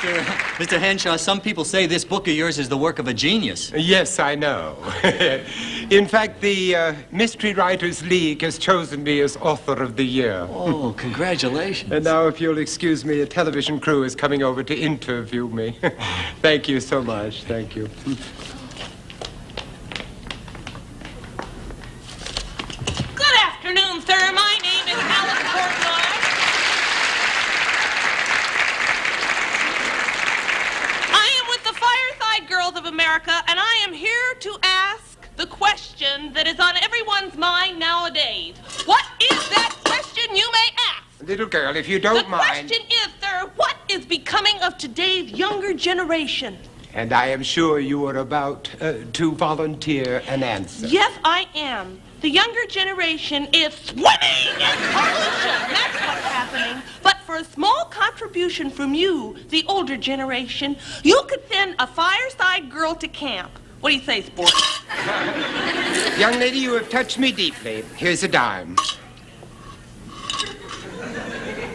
Mr. Henshaw, some people say this book of yours is the work of a genius. Yes, I know. In fact, the Mystery Writers League has chosen me as Author of the Year. Oh, congratulations. And now, if you'll excuse me, a television crew is coming over to interview me. Thank you so much. Thank you. Good afternoon, sir. My name is Alice Portnoy. I am with the Fireside Girls of America, and I am here to ask the question that is on everyone's mind nowadays. What is that question, you may ask? Little girl, if you don't mind... The question is, sir, what is becoming of today's younger generation? And I am sure you are about to volunteer an answer. Yes, I am. The younger generation is swimming in pollution. That's what's happening. But for a small contribution from you, the older generation, you could send a Fireside Girl to camp. What do you say, sport? Young lady, you have touched me deeply. Here's a dime.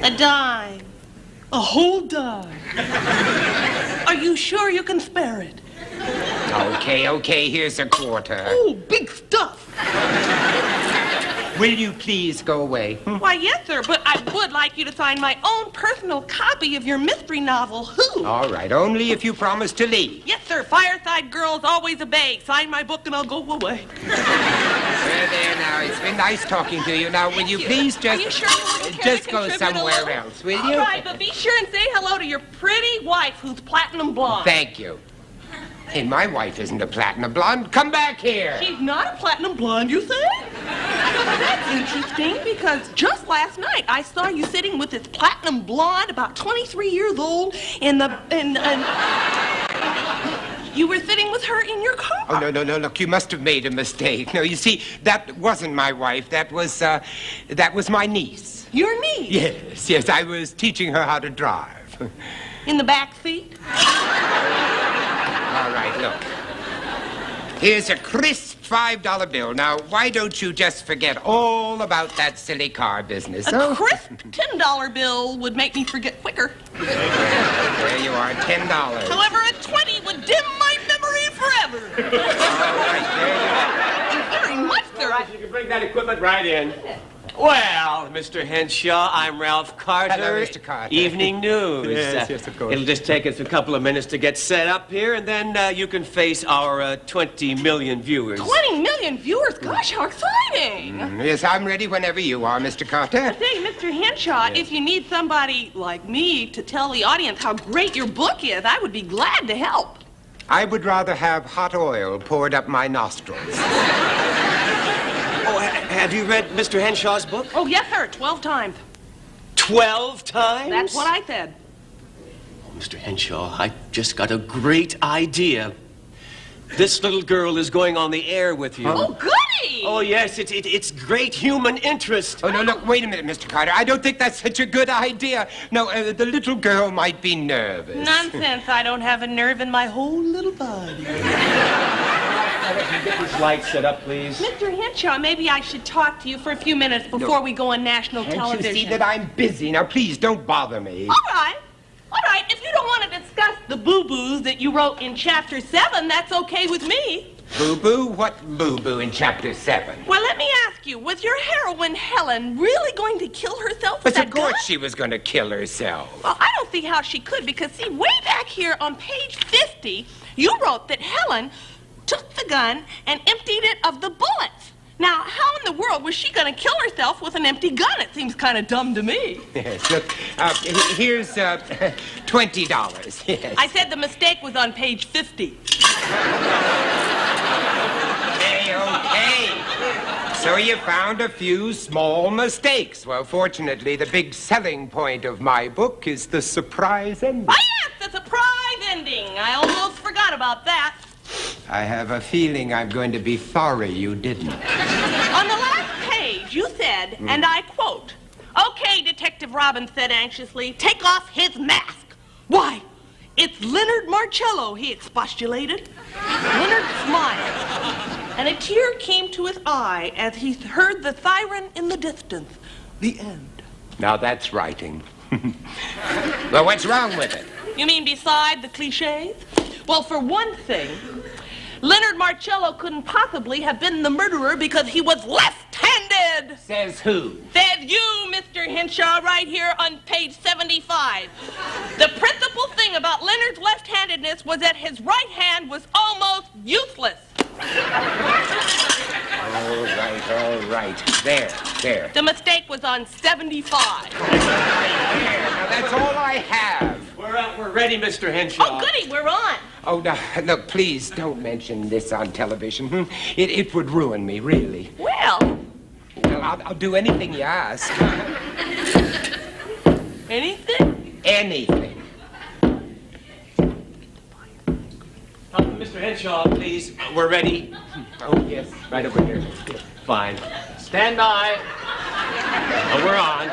A dime. A whole dime. Are you sure you can spare it? Okay, here's a quarter. Oh, big stuff. Will you please go away? Why, yes, sir, but I would like you to sign my own personal copy of your mystery novel, Who? All right, only if you promise to leave. Yes, sir. Fireside Girls always obey. Sign my book and I'll go away. There now. It's been nice talking to you. Now, will you please just... Are you sure you wouldn't care to just go contribute a somewhere little? else, will you? All right, but be sure and say hello to your pretty wife who's platinum blonde. Thank you. Hey, my wife isn't a platinum blonde. Come back here. She's not a platinum blonde, you say? That's interesting, because just last night I saw you sitting with this platinum blonde, about 23 years old, in you were sitting with her in your car. Oh, no, look, you must have made a mistake. No, you see, that wasn't my wife. That was my niece. Your niece? Yes, I was teaching her how to drive. In the back seat? All right, look. Here's a crisp $5 bill. Now, why don't you just forget all about that silly car business? A crisp $10 bill would make me forget quicker. There you are, $10. However, a 20 would dim my memory forever. All right, there you are. Thank you very much, sir. All right, you can bring that equipment right in. Well, Mr. Henshaw, I'm Ralph Carter. Hello, Mr. Carter. Evening News. Yes, of course. It'll just take us a couple of minutes to get set up here, and then you can face our 20 million viewers. 20 million viewers? Gosh, how exciting. Yes, I'm ready whenever you are, Mr. Carter. Say, Mr. Henshaw, if you need somebody like me to tell the audience how great your book is, I would be glad to help. I would rather have hot oil poured up my nostrils. Oh, have you read Mr. Henshaw's book? Oh, yes, sir, 12 times. 12 times? That's what I said. Mr. Henshaw, I just got a great idea. This little girl is going on the air with you. Oh, goody! Oh, yes, it's great human interest. Oh, no, look, wait a minute, Mr. Carter. I don't think that's such a good idea. No, the little girl might be nervous. Nonsense. I don't have a nerve in my whole little body. Get this light set up, please. Mr. Henshaw, maybe I should talk to you for a few minutes before we go on national television. Can't you see that I'm busy? Now, please, don't bother me. All right. If you don't want to discuss the boo-boos that you wrote in Chapter 7, that's okay with me. Boo-boo? What boo-boo in Chapter 7? Well, let me ask you, was your heroine, Helen, really going to kill herself with But that of course gun? she was going to kill herself. Well, I don't see how she could, because, see, way back here on page 50, you wrote that Helen took the gun and emptied it of the bullets. Now, how in the world was she going to kill herself with an empty gun? It seems kind of dumb to me. Yes, look, here's $20. Yes. I said the mistake was on page 50. Okay. So you found a few small mistakes. Well, fortunately, the big selling point of my book is the surprise ending. Ah, yes, the surprise ending. I almost forgot about that. I have a feeling I'm going to be sorry you didn't. On the last page, you said, and I quote, "Okay," Detective Robbins said anxiously, "take off his mask." Why, it's Leonard Marcello, he expostulated. Leonard smiled, and a tear came to his eye as he heard the siren in the distance. The end. Now that's writing. Well, what's wrong with it? You mean beside the cliches? Well, for one thing, Leonard Marcello couldn't possibly have been the murderer because he was left-handed. Says who? Says you, Mr. Henshaw, right here on page 75. The principal thing about Leonard's left-handedness was that his right hand was almost useless. All right. There. The mistake was on 75. There. Now, that's all I have. We're ready, Mr. Henshaw. Oh, goody, we're on. Oh, no, look, please don't mention this on television. It would ruin me, really. Well, Well, I'll do anything you ask. anything? Anything. Mr. Henshaw, please. We're ready. Oh, yes, right over here. Fine. Stand by. We're on.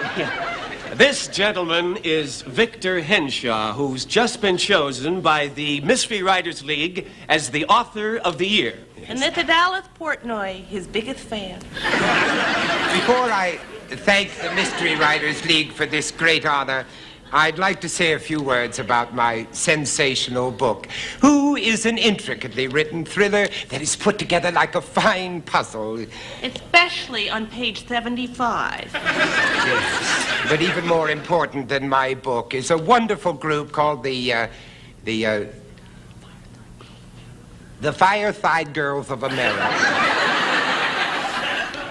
This gentleman is Victor Henshaw, who's just been chosen by the Mystery Writers League as the author of the year. And this is Alice Portnoy, his biggest fan. Before I thank the Mystery Writers League for this great honor, I'd like to say a few words about my sensational book, Who is an intricately written thriller that is put together like a fine puzzle. Especially on page 75. Yes. But even more important than my book is a wonderful group called the Fireside Girls of America.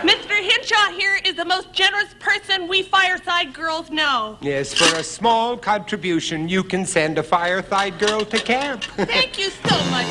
Mr. Henshaw here is the most generous person we Fireside girls know. Yes, for a small contribution, you can send a Fireside Girl to camp. Thank you so much.